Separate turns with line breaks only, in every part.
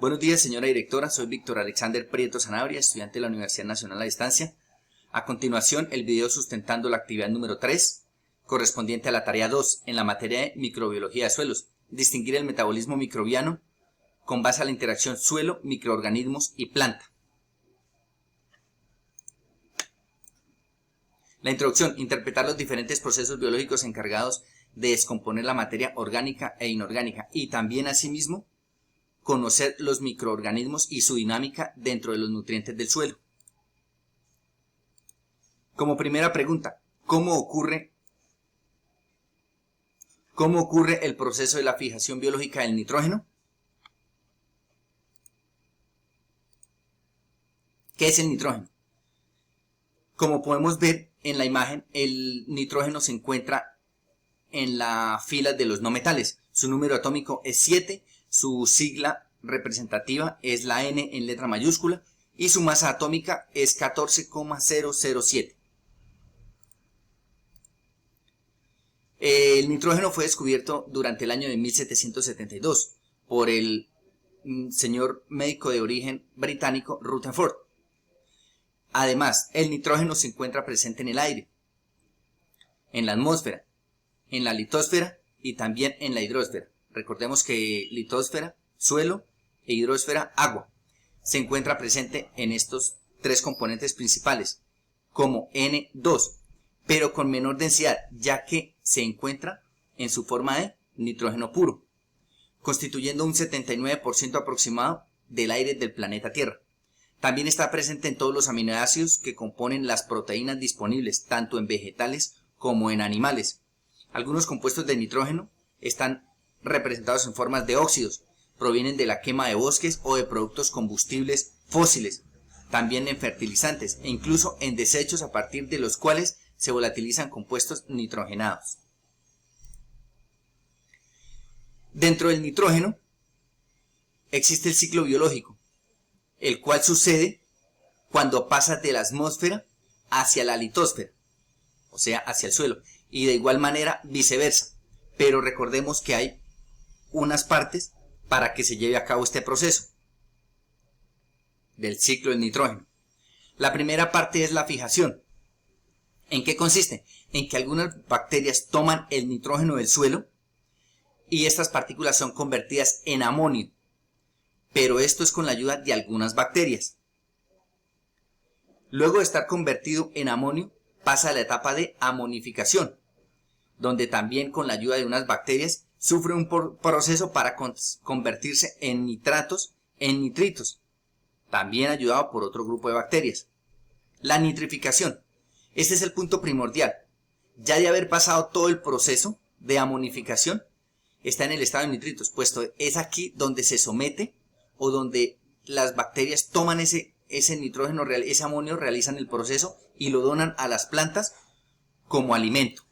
Buenos días, señora directora. Soy Víctor Alexander Prieto Sanabria, estudiante de la Universidad Nacional a Distancia. A continuación, el video sustentando la actividad número 3, correspondiente a la tarea 2, en la materia de microbiología de suelos. Distinguir el metabolismo microbiano con base a la interacción suelo, microorganismos y planta. La introducción: interpretar los diferentes procesos biológicos encargados de descomponer la materia orgánica e inorgánica y también, asimismo, conocer los microorganismos y su dinámica dentro de los nutrientes del suelo. Como primera pregunta, ¿cómo ocurre el proceso de la fijación biológica del nitrógeno? ¿Qué es el nitrógeno? Como podemos ver en la imagen, el nitrógeno se encuentra en la fila de los no metales. Su número atómico es 7, su sigla representativa es la N en letra mayúscula y su masa atómica es 14,007. El nitrógeno fue descubierto durante el año de 1772 por el señor médico de origen británico Rutherford. Además, el nitrógeno se encuentra presente en el aire, en la atmósfera, en la litosfera y también en la hidrosfera. Recordemos que litosfera, suelo, e hidrosfera, agua. Se encuentra presente en estos tres componentes principales, como N2, pero con menor densidad, ya que se encuentra en su forma de nitrógeno puro, constituyendo un 79% aproximado del aire del planeta Tierra. También está presente en todos los aminoácidos que componen las proteínas disponibles, tanto en vegetales como en animales. Algunos compuestos de nitrógeno están representados en formas de óxidos, provienen de la quema de bosques o de productos combustibles fósiles, también en fertilizantes e incluso en desechos a partir de los cuales se volatilizan compuestos nitrogenados. Dentro del nitrógeno existe el ciclo biológico, el cual sucede cuando pasa de la atmósfera hacia la litosfera, o sea, hacia el suelo, y de igual manera viceversa. Pero recordemos que hay unas partes para que se lleve a cabo este proceso del ciclo del nitrógeno. La primera parte es la fijación. ¿En qué consiste? En que algunas bacterias toman el nitrógeno del suelo y estas partículas son convertidas en amonio, pero esto es con la ayuda de algunas bacterias. Luego de estar convertido en amonio, pasa a la etapa de amonificación, donde también con la ayuda de unas bacterias sufre un proceso para convertirse en nitratos, en nitritos, también ayudado por otro grupo de bacterias. La nitrificación. Este es el punto primordial. Ya de haber pasado todo el proceso de amonificación, está en el estado de nitritos, puesto es aquí donde se somete o donde las bacterias toman ese nitrógeno, ese amonio, realizan el proceso y lo donan a las plantas como alimento.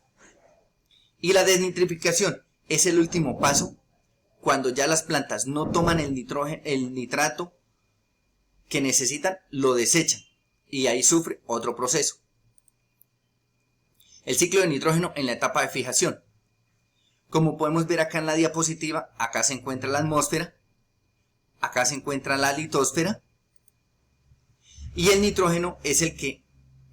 Y la desnitrificación es el último paso, cuando ya las plantas no toman el nitrato que necesitan, lo desechan y ahí sufre otro proceso. El ciclo de nitrógeno en la etapa de fijación. Como podemos ver acá en la diapositiva, acá se encuentra la atmósfera, acá se encuentra la litosfera y el nitrógeno es el que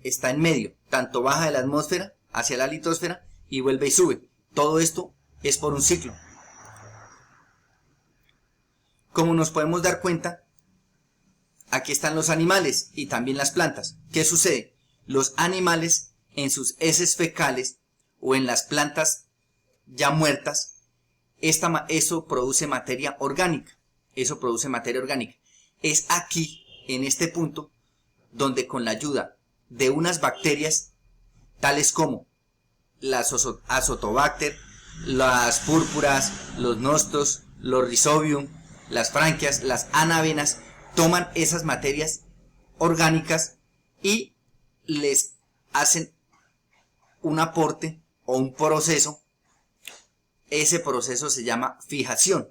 está en medio, tanto baja de la atmósfera hacia la litosfera y vuelve y sube. Todo esto es por un ciclo. Como nos podemos dar cuenta, aquí están los animales y también las plantas. ¿Qué sucede? Los animales en sus heces fecales o en las plantas ya muertas, eso produce materia orgánica. Eso produce materia orgánica. Es aquí, en este punto, donde con la ayuda de unas bacterias, tales como las Azotobacter, las púrpuras, los nostos, los Rhizobium, las franquias, las anavenas, toman esas materias orgánicas y les hacen un aporte o un proceso. Ese proceso se llama fijación.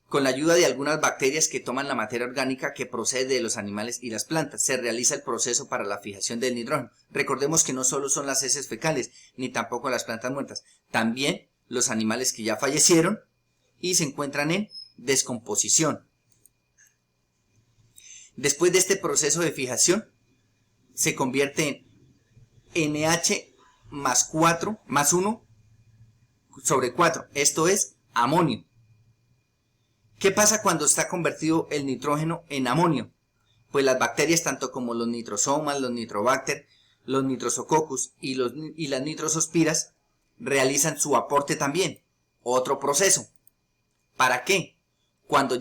Con la ayuda de algunas bacterias que toman la materia orgánica que procede de los animales y las plantas, se realiza el proceso para la fijación del nitrógeno. Recordemos que no solo son las heces fecales, ni tampoco las plantas muertas, también los animales que ya fallecieron y se encuentran en descomposición. Después de este proceso de fijación, se convierte en NH más 4 más 1 sobre 4. Esto es amonio. ¿Qué pasa cuando está convertido el nitrógeno en amonio? Pues las bacterias, tanto como los nitrosomas, los nitrobacter, los nitrosococcus y las nitrosospiras, realizan su aporte también. Otro proceso. ¿Para qué? Cuando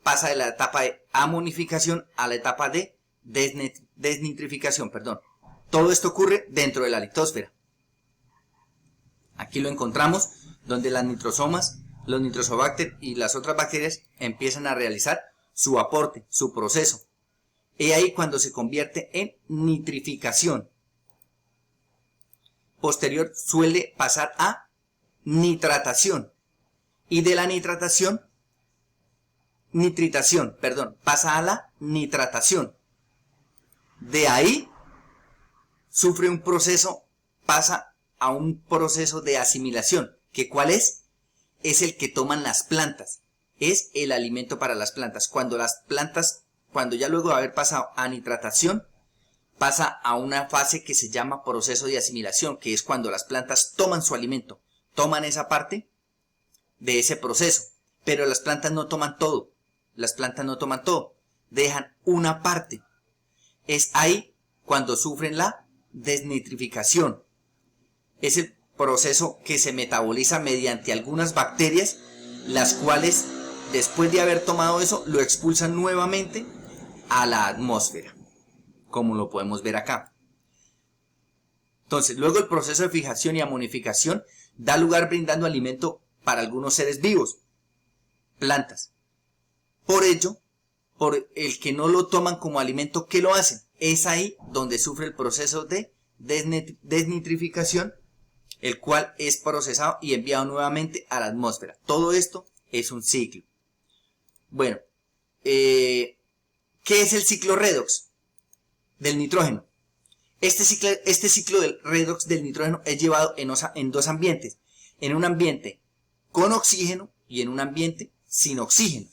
pasa de la etapa de amonificación a la etapa de desnitrificación, perdón. Todo esto ocurre dentro de la litosfera. Aquí lo encontramos, donde las nitrosomas, los nitrosobacter y las otras bacterias empiezan a realizar su aporte, su proceso. Y ahí cuando se convierte en nitrificación. Posterior suele pasar a nitritación. Y de la nitritación, pasa a la nitratación. De ahí sufre un proceso, pasa a un proceso de asimilación. ¿Que cuál es? Es el que toman las plantas. Es el alimento para las plantas. Cuando ya luego de haber pasado a nitratación, pasa a una fase que se llama proceso de asimilación, que es cuando las plantas toman su alimento, toman esa parte de ese proceso. Pero las plantas no toman todo. Dejan una parte. Es ahí cuando sufren la desnitrificación. Es el proceso que se metaboliza mediante algunas bacterias, las cuales después de haber tomado eso lo expulsan nuevamente a la atmósfera, como lo podemos ver acá. Entonces, luego el proceso de fijación y amonificación da lugar brindando alimento para algunos seres vivos, plantas. Por ello, por el que no lo toman como alimento, ¿qué lo hacen? Es ahí donde sufre el proceso de desnitrificación, el cual es procesado y enviado nuevamente a la atmósfera. Todo esto es un ciclo. Bueno, ¿qué es el ciclo redox del nitrógeno? Este ciclo del redox del nitrógeno es llevado en dos ambientes. En un ambiente con oxígeno y en un ambiente sin oxígeno.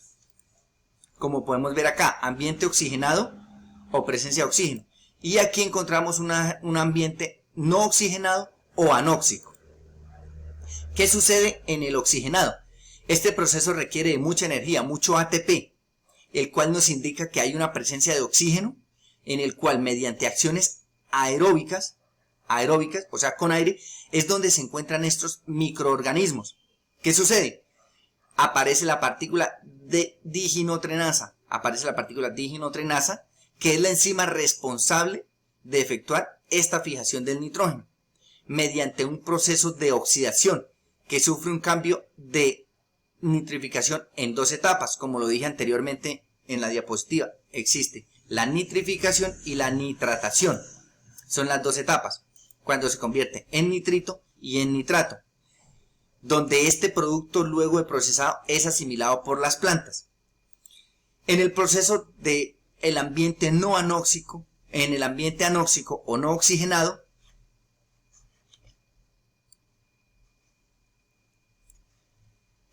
Como podemos ver acá, ambiente oxigenado o presencia de oxígeno. Y aquí encontramos un ambiente no oxigenado o anóxico. ¿Qué sucede en el oxigenado? Este proceso requiere de mucha energía, mucho ATP, el cual nos indica que hay una presencia de oxígeno, en el cual mediante acciones aeróbicas, o sea con aire, es donde se encuentran estos microorganismos. ¿Qué sucede? Aparece la partícula de diginotrenasa, que es la enzima responsable de efectuar esta fijación del nitrógeno, mediante un proceso de oxidación que sufre un cambio de nitrificación en dos etapas. Como lo dije anteriormente en la diapositiva, existe la nitrificación y la nitratación. Son las dos etapas, cuando se convierte en nitrito y en nitrato, donde este producto luego de procesado es asimilado por las plantas. En el proceso de el ambiente no anóxico, en el ambiente anóxico o no oxigenado,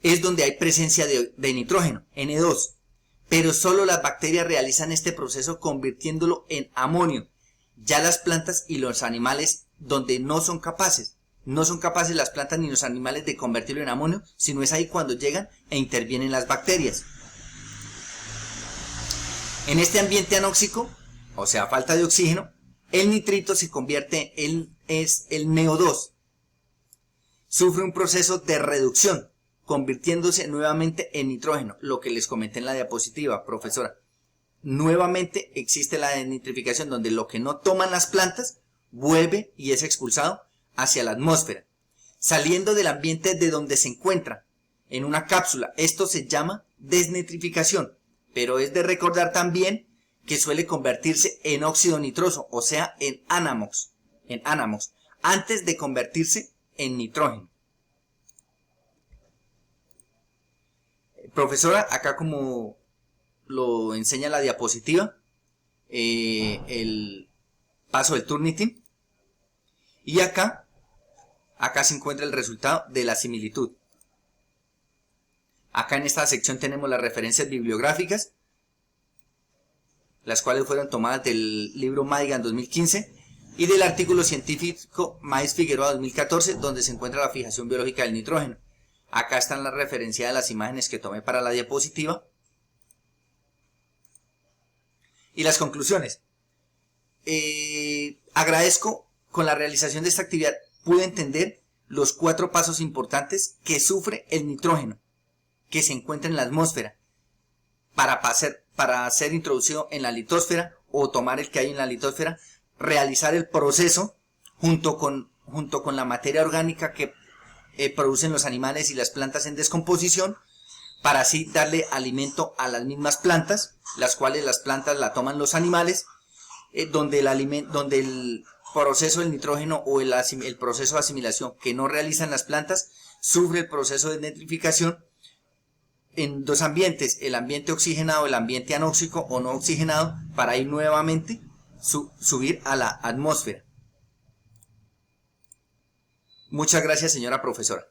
es donde hay presencia de nitrógeno, N2, pero solo las bacterias realizan este proceso convirtiéndolo en amonio. Ya las plantas y los animales, donde no son capaces las plantas ni los animales de convertirlo en amonio, sino es ahí cuando llegan e intervienen las bacterias. En este ambiente anóxico, o sea, falta de oxígeno, el nitrito se convierte es el NO2. Sufre un proceso de reducción, convirtiéndose nuevamente en nitrógeno, lo que les comenté en la diapositiva, profesora. Nuevamente existe la desnitrificación, donde lo que no toman las plantas vuelve y es expulsado hacia la atmósfera, saliendo del ambiente de donde se encuentra, en una cápsula. Esto se llama desnitrificación, pero es de recordar también que suele convertirse en óxido nitroso, o sea, en ánamox, antes de convertirse en nitrógeno. Profesora, acá como lo enseña la diapositiva, el paso del Turnitin, y acá se encuentra el resultado de la similitud. Acá en esta sección tenemos las referencias bibliográficas, las cuales fueron tomadas del libro Madigan 2015 y del artículo científico Maíz Figueroa 2014, donde se encuentra la fijación biológica del nitrógeno. Acá están las referencias de las imágenes que tomé para la diapositiva. Y las conclusiones. Agradezco con la realización de esta actividad, pude entender los 4 pasos importantes que sufre el nitrógeno que se encuentra en la atmósfera para ser introducido en la litosfera o tomar el que hay en la litosfera, realizar el proceso junto con la materia orgánica que producen los animales y las plantas en descomposición, para así darle alimento a las mismas plantas, las cuales las plantas la toman los animales, donde el proceso del nitrógeno o el proceso de asimilación que no realizan las plantas sufre el proceso de nitrificación en 2 ambientes, el ambiente oxigenado, el ambiente anóxico o no oxigenado, para ir nuevamente subir a la atmósfera. Muchas gracias, señora profesora.